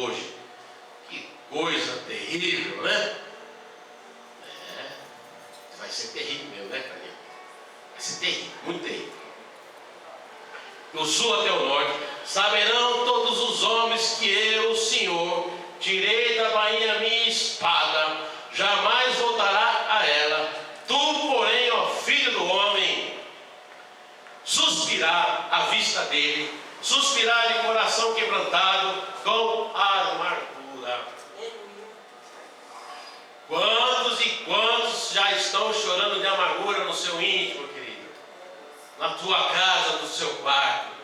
hoje. Que coisa terrível, né? Vai ser terrível mesmo, né, Carlinhos? Vai ser terrível, muito terrível. Do sul até o norte, saberão todos os homens que eu, o Senhor, tirei da bainha minha espada, jamais voltará a ela. Tu, porém, ó filho do homem, suspirar à vista dele, suspirar de coração quebrantado, com amargura. Quantos e quantos já estão chorando de amargura no seu íntimo, querido? Na tua casa, no seu quarto.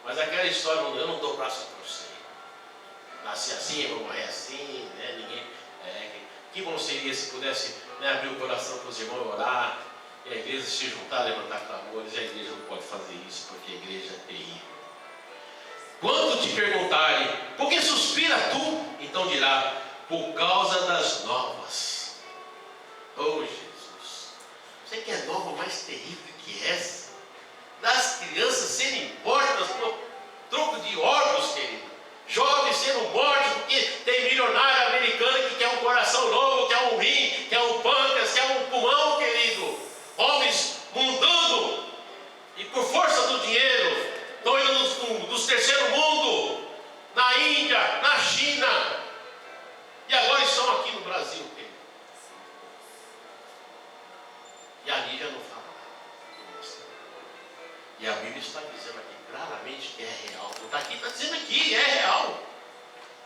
Mas aquela história, eu não dou braço a torcer. Nasci assim, vou morrer assim, né? Ninguém. Que bom seria se pudesse, né, abrir o coração para os irmãos orar, e a igreja se juntar, levantar clamores. E a igreja não pode fazer isso, porque a igreja é terrível. Quando te perguntarem, por que suspira tu? Então dirá, por causa das novas. Oh Jesus, você quer nova mais terrível que essa? Das crianças serem mortas por troco de órgãos, querido. Jovens sendo mortos porque tem milionário americano que quer um coração novo, quer um rim, quer um pâncreas, quer um pulmão, querido. Homens mudando e por força do dinheiro estão indo dos terceiro mundo, na Índia, na China, e agora estão aqui no Brasil, querido. E a Lídia não fala nada. E a Bíblia está dizendo aqui claramente que é real. Não está aqui, está dizendo aqui, é real.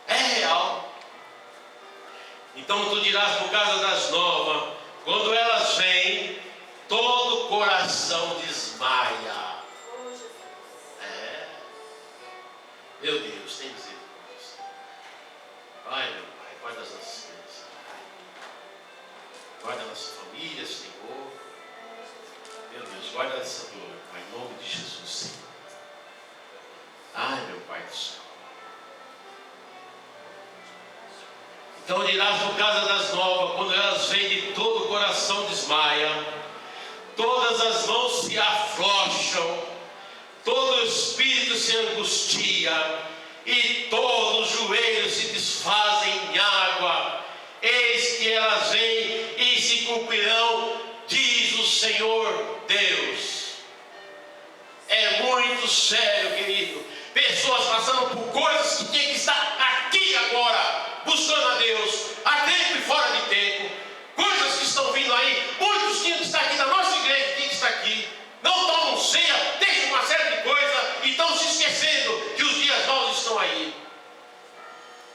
É real. Então tu dirás por causa das novas, quando elas vêm, todo coração desmaia. Meu Deus, tem misericórdia. Ai, meu Pai, guarda as nossas crianças. Guarda a nossa família, Senhor. Meu Deus, guarda essa dor, Pai, em nome de Jesus, Senhor. Ai, meu Pai do céu. Então dirás por causa das novas, quando elas vêm, de todo o coração desmaia, todas as mãos se afrouxam, todo o espírito se angustia, e todos os joelhos se desfazem em água. Eis que elas vêm e se cumprirão, diz o Senhor Deus. É muito sério, querido. Pessoas passando por coisas que tinham que estar aqui agora, buscando a Deus, a tempo e fora de tempo. Coisas que estão vindo aí. Muitos tinham que estar aqui na nossa igreja, tinham que estar aqui. Não tomam ceia, deixam uma série de coisas e estão se esquecendo que os dias novos estão aí.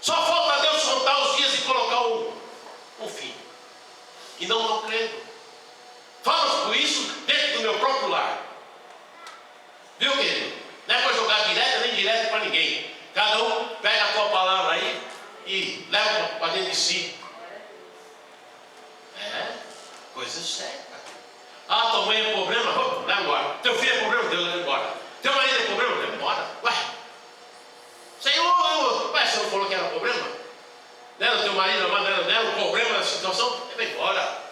Só falta Deus contar os dias e colocar um fim. E não estão crendo. Falo por isso dentro do meu próprio lar. Viu, querido? Não é para jogar direto nem direto para ninguém. Cada um pega a tua palavra aí e leva para dentro de si. Coisa séria. Ah, tua mãe é problema? Leva embora. Teu filho é problema? Deus leva embora. Teu marido é problema? Leva embora. Ué, Senhor, você não falou que era problema? Não era o teu marido, não era o problema da situação? Leva embora.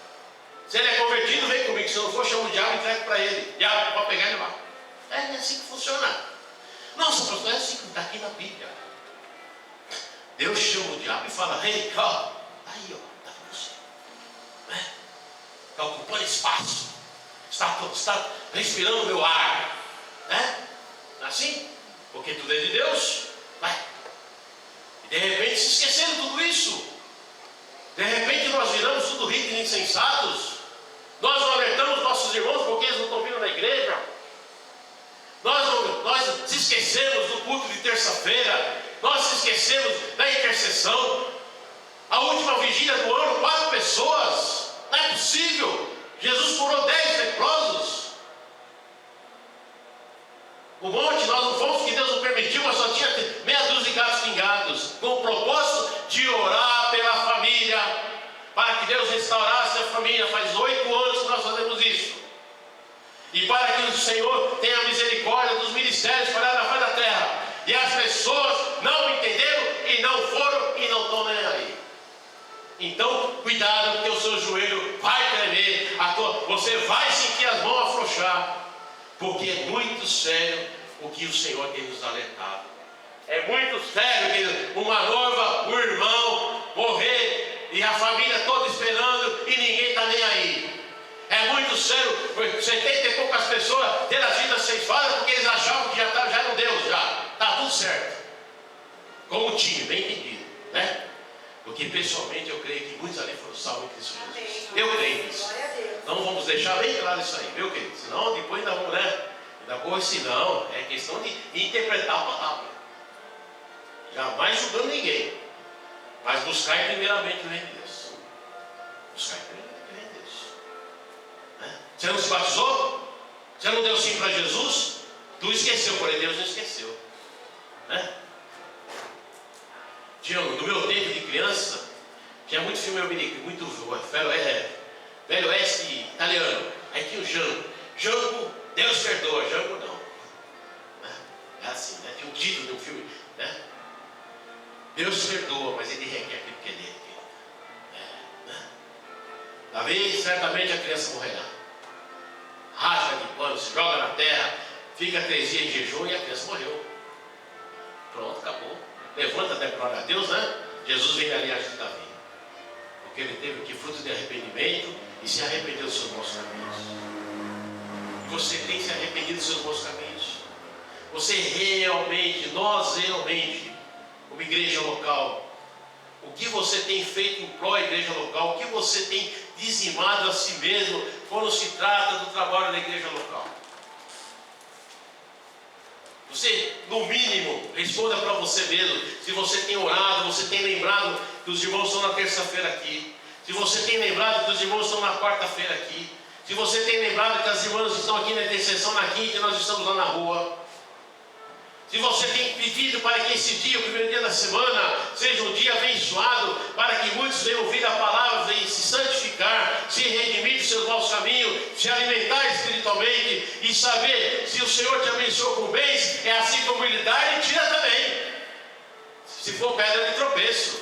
Se ele é convertido, vem comigo. Se não for, chama o diabo e entrega para ele. Diabo, pode pegar e levar. É assim que funciona. Nossa, pastor, é assim que está aqui na Bíblia. Deus chama o diabo e fala: ei, ó, aí, ó, está com você. Está ocupando espaço. Está respirando o meu ar. Assim? Porque tudo é de Deus. E de repente se esqueceram tudo isso. De repente nós viramos tudo ricos e insensatos. Nós não alertamos nossos irmãos porque eles não estão vindo na igreja. Nós se esquecemos do culto de terça-feira. Nós se esquecemos da intercessão. A última vigília do ano, 4 pessoas. Não é possível. Jesus curou 10 leprosos. O monte, nós não fomos que Deus não permitiu, mas só tinha meia dúzia de gatos pingados, com o propósito de orar pela família, para que Deus restaurasse a família. Faz 8 anos que nós fazemos isso. E para que o Senhor tenha misericórdia dos ministérios espalhados na face da terra. E as pessoas não entenderam e não foram e não estão nem aí. Então, cuidado, porque o seu joelho vai tremer, você vai sentir as mãos afrouxar, porque é muito sério o que o Senhor tem nos alertado. É muito sério, querido, uma noiva, um irmão morrer e a família toda esperando e ninguém está nem aí. É muito sério, 70 e poucas pessoas terem as vidas ceifadas porque eles achavam que já eram Deus, já. Está tudo certo. Como tinha, bem entendido, né? Porque pessoalmente eu creio que muitos ali foram salvos em Cristo Jesus. Eu creio nisso. Então vamos deixar bem claro isso aí, viu, querido? Senão depois ainda vamos, né? Ainda coisa assim, não. É questão de interpretar a palavra. Jamais julgando ninguém. Mas buscar primeiramente o reino de Deus. Buscar primeiramente o reino de Deus. Né? Você não se batizou? Você não deu sim para Jesus? Tu esqueceu, porém Deus não esqueceu. Né? No meu tempo de criança, tinha muito filme americano, muito velho oeste italiano. Aí tinha o Django. Django, Deus perdoa. Django não. Né? É assim, né? Tinha um título de um filme, né? Deus perdoa, mas ele requer aquilo que é dele. Né? Talvez, certamente a criança morrerá. Rasga de pano, se joga na terra, fica 3 dias em jejum e a criança morreu. Pronto, acabou. Levanta, até glória a Deus, né? Jesus vem da linhagem de Davi. Porque ele teve aqui fruto de arrependimento e se arrependeu dos seus maus caminhos. Você tem se arrependido dos seus maus caminhos. Você realmente, nós realmente, como igreja local, o que você tem feito em pró da igreja local, o que você tem dizimado a si mesmo quando se trata do trabalho da igreja local. Você, no mínimo, responda para você mesmo. Se você tem orado, você tem lembrado que os irmãos estão na terça-feira aqui. Se você tem lembrado que os irmãos estão na quarta-feira aqui. Se você tem lembrado que as irmãs estão aqui na intercessão na quinta e nós estamos lá na rua. Se você tem pedido para que esse dia, o primeiro dia da semana, seja um dia abençoado, para que muitos venham ouvir a palavra e se santificar, se redimir dos seus maus caminhos, se alimentar espiritualmente e saber se o Senhor te abençoou com bens, é assim como Ele dá, Ele tira também. Se for pedra de tropeço.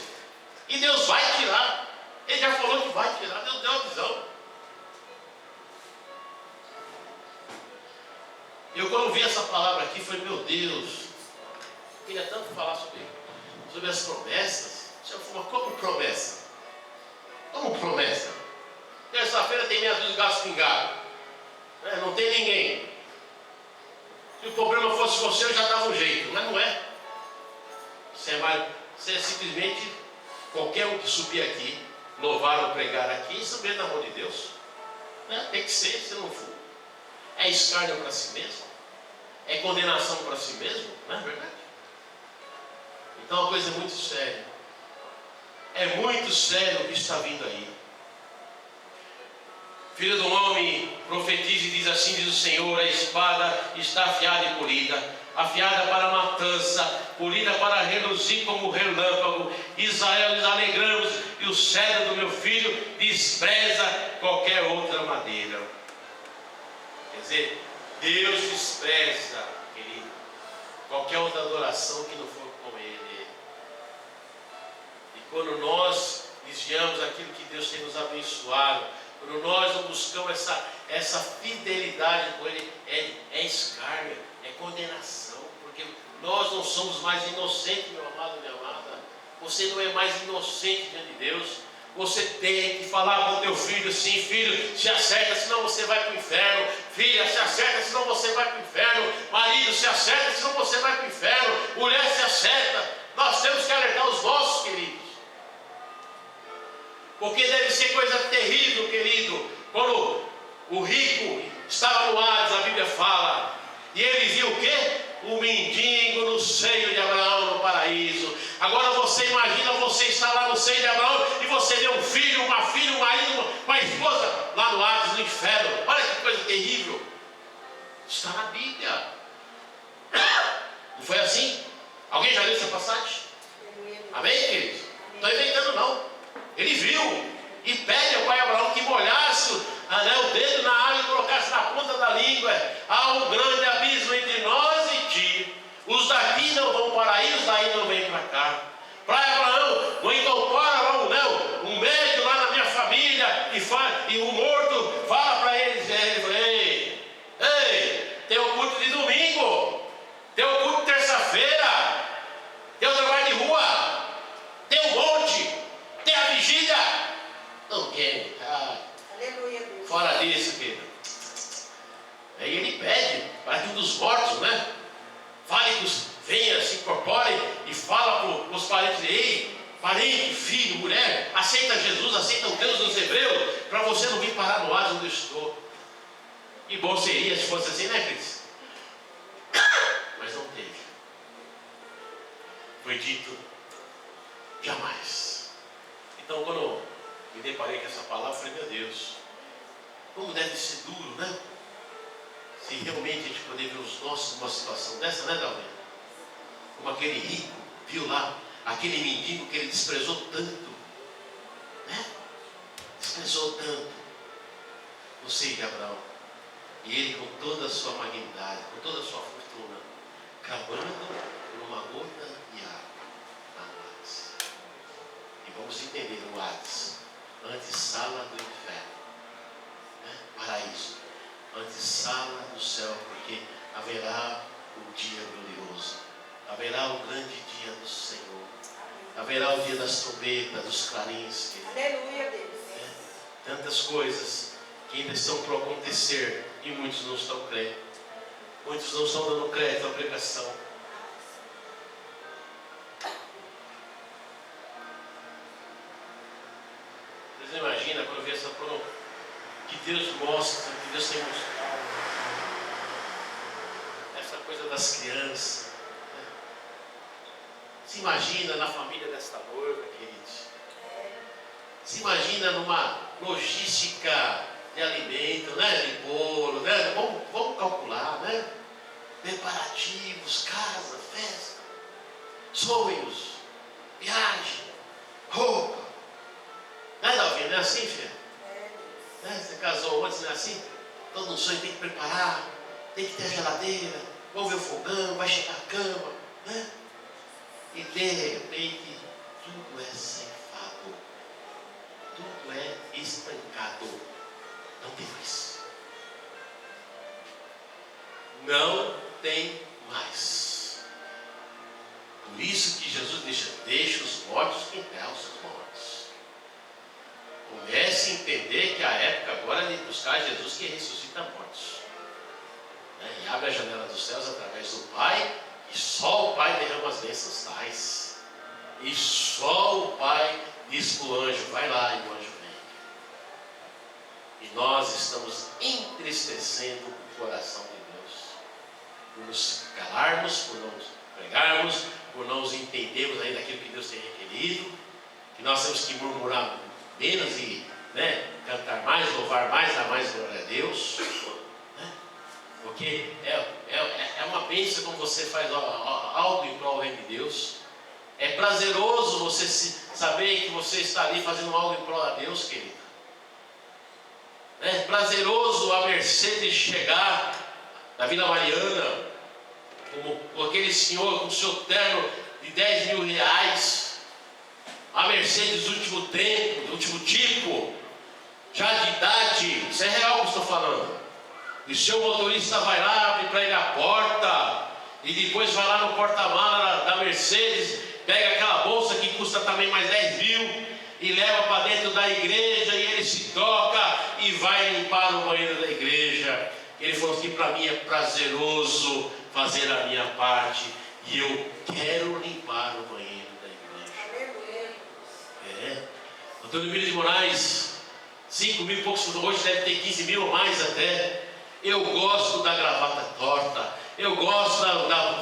E Deus vai tirar. Ele já falou que vai tirar, Deus deu a visão. Eu quando vi essa palavra aqui, falei, meu Deus, eu queria tanto falar sobre as promessas. Mas como promessa? Como promessa? Terça-feira tem meia dúzia de gatos pingados. Não tem ninguém. Se o problema fosse você, eu já dava um jeito, mas não é. Você é simplesmente qualquer um que subir aqui, louvar ou pregar aqui, saber da mão de Deus. Tem que ser, se não for. É escárnio para si mesmo? É condenação para si mesmo? Não é verdade? Então a coisa é muito séria. É muito sério o que está vindo aí. Filho do homem, profetiza e diz assim, diz o Senhor, a espada está afiada e polida, afiada para a matança, polida para reluzir como relâmpago. Israel, nos alegramos, e o cedro do meu filho despreza qualquer outra madeira. Quer dizer, Deus despreza, querido, qualquer outra adoração que não for com Ele. E quando nós desviamos aquilo que Deus tem nos abençoado, quando nós não buscamos essa fidelidade com Ele, é escárnio, é condenação, porque nós não somos mais inocentes, meu amado, minha amada. Você não é mais inocente diante de Deus. Você tem que falar para o teu filho, sim, filho, se acerta, senão você vai para o inferno. Filha, se acerta, senão você vai para o inferno. Marido, se acerta, senão você vai para o inferno. Mulher, se acerta. Nós temos que alertar os nossos, queridos. Porque deve ser coisa terrível, querido, quando o rico estava no Hades, a Bíblia fala, e ele viu o quê? O mendigo no seio de Abraão no paraíso. Agora você imagina, você está lá no seio de Abraão e você vê um filho, uma filha, um marido, uma esposa lá no Hades, no inferno. Olha que coisa terrível. Está na Bíblia. Não foi assim? Alguém já leu essa passagem? Amém, queridos? Não estou inventando não. Ele viu e pede ao pai Abraão que molhasse o dedo na água e colocasse na ponta da língua. Há um grande abismo entre nós e ti. Os daqui não vão para aí, os daí não vêm para cá. Pai Abraão, não incorpora lá um médico lá na minha família e o morto fala para eles, ei, tem o culto de domingo, tem o culto de terça-feira. incorpore e fala para os parentes, ei, parente, filho, mulher, aceita Jesus, aceita o Deus dos Hebreus, para você não vir parar no Hades onde eu estou. E bom seria se fosse assim, né, Cris? Mas não teve. Foi dito, jamais. Então, quando me deparei com essa palavra, eu falei, meu Deus, como deve ser duro, né? Se realmente a gente poder ver os nossos numa situação dessa, né, Dalvin? Como aquele rico viu lá, aquele mendigo que ele desprezou tanto, né? Desprezou tanto o seio de Abraão. E ele, com toda a sua magnidade, com toda a sua fortuna, cavando por uma gota de água na Hades. E vamos entender o Hades, antessala do inferno, né? Paraíso, antessala do céu, porque haverá o dia glorioso, haverá o grande dia do Senhor, haverá o dia das trombetas, dos clarins. Aleluia, Deus. Tantas coisas que ainda estão por acontecer e muitos não estão crendo. Muitos não estão dando crédito à pregação. Vocês não imaginam quando eu vi essa prova que Deus mostra, que Deus tem mostrado essa coisa das crianças, né? Se imagina na família desta noiva, queridos. Se imagina numa logística de alimento, né? De bolo, né? Vamos calcular, né? Preparativos, casa, festa, sonhos, viagem, roupa. Né, Davi? Não é assim, filha? Né? Você casou antes, não é assim? Todo um sonho tem que preparar, tem que ter a geladeira, vamos ver o fogão, vai chegar a cama, né? E de repente, tudo é ceifado, tudo é estancado, não tem mais. Não tem mais. Por isso que Jesus deixa os mortos que enterram os seus mortos. Comece a entender que a época agora é de buscar Jesus que ressuscita mortos, né? E abre a janela dos céus através do Pai, e só o Pai derrama as bênçãos tais. E só o Pai diz para o anjo, vai lá, e o anjo vem. E nós estamos entristecendo o coração de Deus, por nos calarmos, por não pregarmos, por não entendermos ainda aquilo que Deus tem requerido, que nós temos que murmurar menos e, né, cantar mais, louvar mais, dar mais glória a Deus, né? Porque é uma bênção quando você faz algo em prol do reino de Deus. É prazeroso você saber que você está ali fazendo algo em prol a Deus, querido. É prazeroso a Mercedes chegar da Vila Mariana, com aquele senhor com o seu terno de 10 mil reais, a Mercedes do último tempo, do último tipo, já de idade, isso é real que eu estou falando. E o seu motorista vai lá, abre para ele a porta, e depois vai lá no porta-mala da Mercedes, pega aquela bolsa que custa também mais 10 mil, e leva para dentro da igreja, e ele se troca e vai limpar o banheiro da igreja. Ele falou que para mim é prazeroso fazer a minha parte, e eu quero limpar o banheiro da igreja. Antônio Emílio de Moraes, 5 mil e poucos, hoje deve ter 15 mil ou mais até. Eu gosto da gravata torta, eu gosto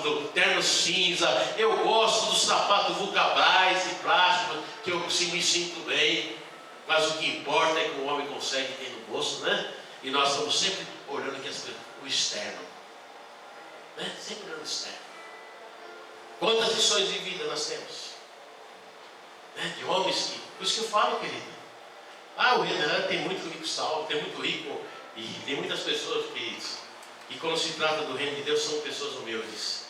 do terno cinza, eu gosto do sapato Vulcabras e plástico, que eu me sinto bem. Mas o que importa é que o homem consegue ter no bolso, né? E nós estamos sempre olhando aqui o externo, né? Sempre olhando o externo. Quantas lições de vida nós temos, né? De homens que, por isso que eu falo, querido, o Renan tem muito rico salvo, tem muito rico, e tem muitas pessoas que quando se trata do reino de Deus são pessoas humildes.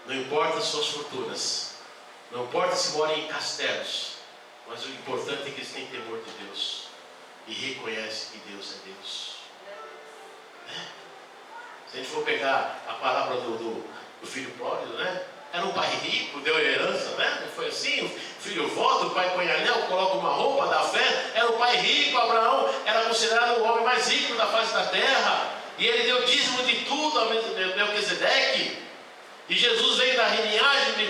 Não importa as suas fortunas, não importa se moram em castelos, mas o importante é que eles têm temor de Deus e reconhecem que Deus é Deus, né? Se a gente for pegar a palavra do filho pródigo, né? Era um pai rico, deu herança, né? Não foi assim? O filho volta, o pai põe anel, coloca uma roupa, dá fé. Era o pai rico. Abraão era considerado o homem mais rico da face da terra, e ele deu dízimo de tudo ao Melquisedeque. E Jesus veio da linhagem de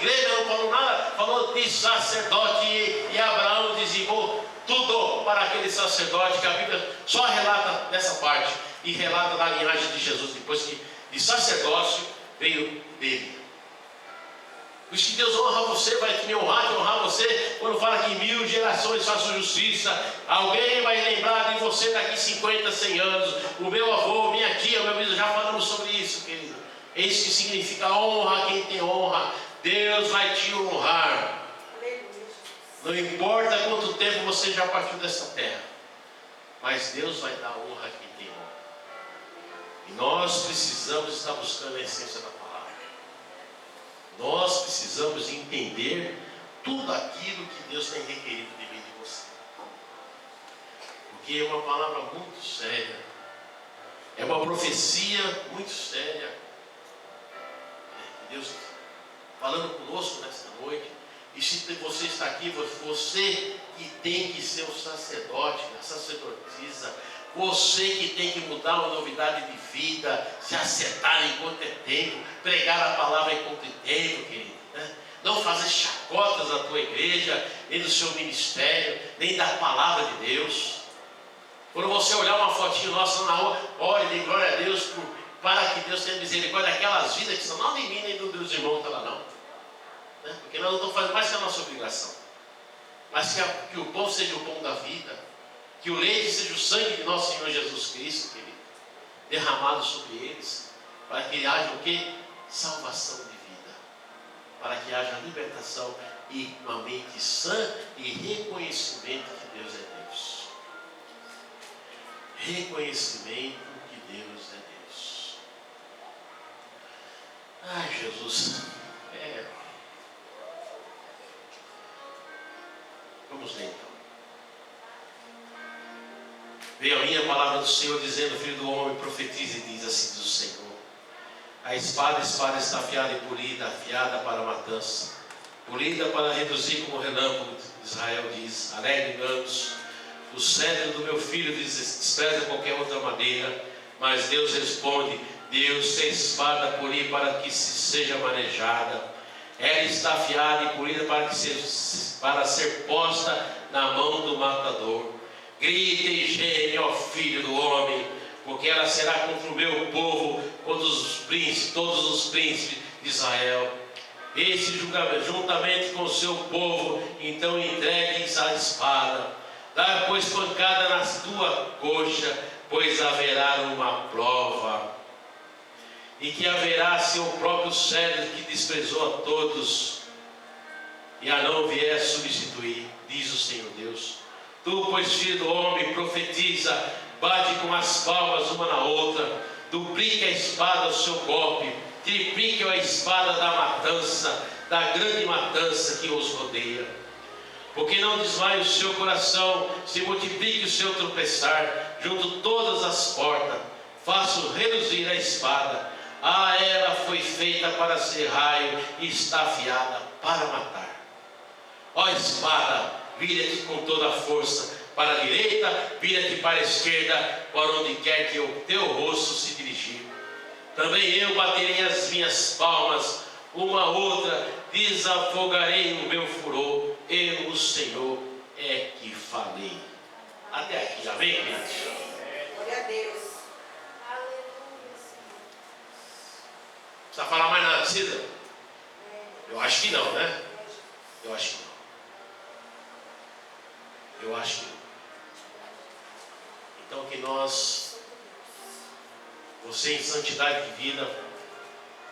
igreja, não falou nada, falou de sacerdote, e Abraão dizimou tudo para aquele sacerdote, que a Bíblia só relata nessa parte, e relata da linhagem de Jesus, depois que de sacerdócio veio dele. Por isso que Deus honra você, vai me honrar você, quando fala que 1000 gerações façam justiça. Alguém vai lembrar de você daqui 50, 100 anos. O meu avô, minha tia, meu bispo, já falamos sobre isso, querido. É isso que significa honra quem tem honra. Deus vai te honrar. Não importa quanto tempo você já partiu dessa terra, mas Deus vai dar honra a quem tem honra. E nós precisamos estar buscando a essência da palavra. Nós precisamos entender tudo aquilo que Deus tem requerido de mim e de você. Porque é uma palavra muito séria. É uma profecia muito séria. Deus falando conosco nesta noite. E se você está aqui, você que tem que ser o sacerdote, a sacerdotisa, você que tem que mudar uma novidade de vida, se acertar enquanto é tempo, pregar a palavra enquanto é tempo, querido, né? Não fazer chacotas na tua igreja, nem do seu ministério, nem da palavra de Deus. Quando você olhar uma fotinho nossa na rua, ore, dê glória a Deus, para que Deus tenha misericórdia daquelas vidas que são não de mim nem dos irmãos que estão lá, não. Né? Porque nós não estamos fazendo mais que a nossa obrigação, mas que o pão seja o pão da vida, que o leite seja o sangue de nosso Senhor Jesus Cristo, querido, derramado sobre eles, para que haja o quê? Salvação de vida, para que haja libertação e uma mente sã e reconhecimento que Deus é Deus. Reconhecimento que Deus é Deus. Ai, Jesus, vamos ler então. Veio a minha palavra do Senhor dizendo: filho do homem, profetize e diz assim diz o Senhor: a espada está afiada e polida, afiada para a matança, polida para reduzir como relâmpago. Israel diz: alegre engano-se. O cetro do meu filho despreza qualquer outra madeira. Mas Deus responde: Deus tem espada polir para que seja manejada. Ela está afiada e polida para ser posta na mão do matador. Grite e geme, ó filho do homem, porque ela será contra o meu povo, contra todos os príncipes de Israel. Esse julgamento, juntamente com o seu povo, então entregues à espada. Dá, pois, pancada na tua coxa, pois haverá uma prova. E que haverá seu próprio cedro que desprezou a todos, e a não vier substituir, diz o Senhor Deus. Tu, pois, filho do homem, profetiza, bate com as palmas uma na outra, duplique a espada ao seu golpe, triplique a espada da matança, da grande matança que os rodeia. Porque não desmaie o seu coração, se multiplique o seu tropeçar, junto todas as portas, faço reluzir a espada. Ela foi feita para ser raio e está afiada para matar. Ó espada, vira-te com toda a força para a direita, vira-te para a esquerda, para onde quer que o teu rosto se dirigir. Também eu baterei as minhas palmas, uma a outra, desafogarei o meu furor. Eu, o Senhor, é que falei. Até aqui, amém, queridos? Glória a Deus. Precisa falar mais nada, precisa? Eu acho que não, né? Eu acho que não. Eu acho que não. Então que nós, você em santidade de vida,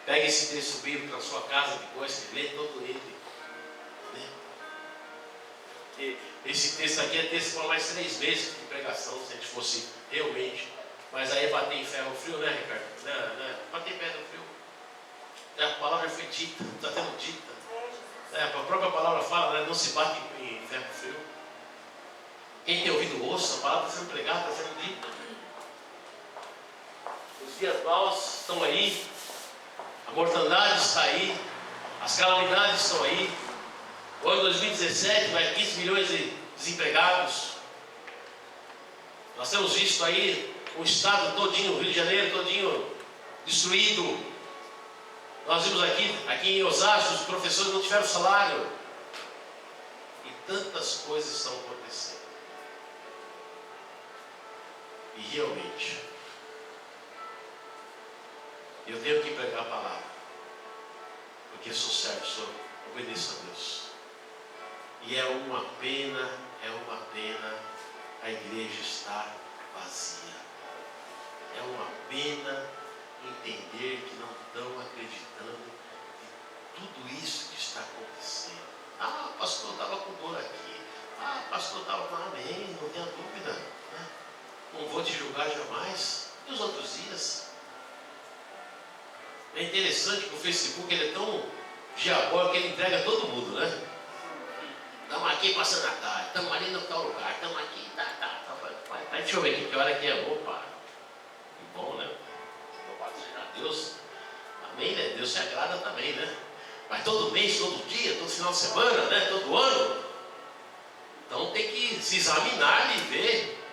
pegue esse texto bíblico na sua casa depois, lê todo ele. Né? Esse texto aqui é texto para mais 3 meses de pregação, se a gente fosse realmente. Mas aí é bater em ferro frio, né, Ricardo? Não. Bater em ferro frio. A palavra foi dita, está tendo dita. A própria palavra fala, né? Não se bate em ferro frio. Quem tem ouvido ouça, a palavra está sendo pregada, está sendo dita. Os dias maus estão aí, a mortandade está aí, as calamidades estão aí. O ano 2017 vai 15 milhões de desempregados. Nós temos visto aí o estado todinho, o Rio de Janeiro todinho destruído. Nós vimos aqui em Osasco, os professores não tiveram salário. E tantas coisas estão acontecendo. E realmente, eu tenho que pregar a palavra. Porque sou servo, obedeço a Deus. E é uma pena a igreja estar vazia. É uma pena entender que não estão acreditando em tudo isso que está acontecendo. Ah, pastor estava com dor aqui. Ah, pastor estava com amém, não tenha dúvida. Né? Não vou te julgar jamais. E os outros dias? É interessante que o Facebook ele é tão diabólico que ele entrega a todo mundo, né? Estamos aqui passando a tarde, estamos ali no tal lugar, estamos aqui, tá. Deixa eu ver aqui que hora que é. Opa, que bom, né? Louvado seja Deus. Amém, né? Deus se agrada também, né? Mas todo mês, todo dia, todo final de semana, né? Todo ano. Então tem que se examinar e ver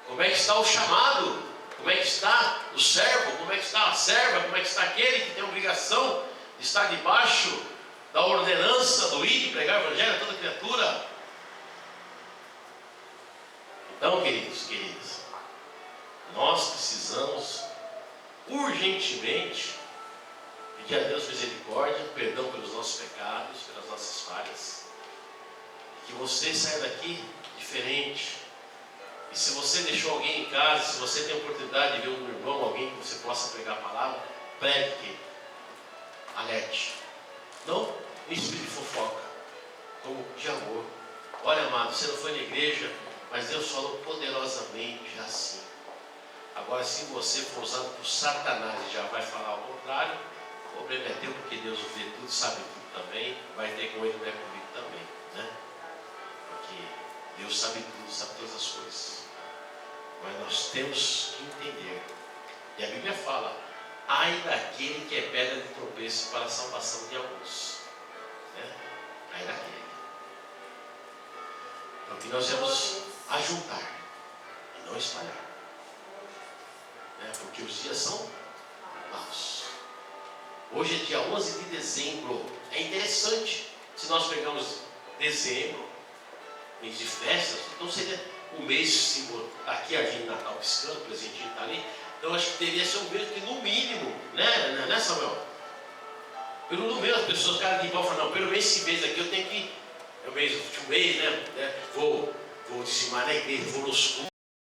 como é que está o chamado, como é que está o servo, como é que está a serva, como é que está aquele que tem a obrigação de estar debaixo da ordenança do ir e pregar o evangelho a toda criatura. Então, queridos, nós precisamos urgentemente pedir a Deus misericórdia, perdão pelos nossos pecados, pelas nossas falhas, e que você saia daqui diferente. E se você deixou alguém em casa, se você tem a oportunidade de ver um irmão, alguém que você possa pregar a palavra, pregue, alerte. Não um espírito de fofoca, como de amor. Olha, amado, você não foi na igreja, mas Deus falou poderosamente assim. Agora, se você for usado por Satanás e já vai falar ao contrário, o problema é teu, porque Deus vê tudo, sabe tudo também, vai ter com ele, não é comigo também, né? Porque Deus sabe tudo, sabe todas as coisas. Mas nós temos que entender. E a Bíblia fala: ai daquele que é pedra de tropeço para a salvação de alguns. Né? Ai daquele. Então que nós vamos ajuntar e não espalhar. Né? Porque os dias são maus. Hoje é dia 11 de dezembro. É interessante. Se nós pegamos dezembro, mês de festas, então seria um mês símbolo. Aqui a gente Natal piscando, o presentinho está ali. Então acho que deveria ser um mês que no mínimo, né Samuel? Pelo menos as pessoas, cara de pau, falam, não, pelo menos esse mês aqui eu tenho que, é o mês, né? Vou dizimar na igreja, vou nos cultos.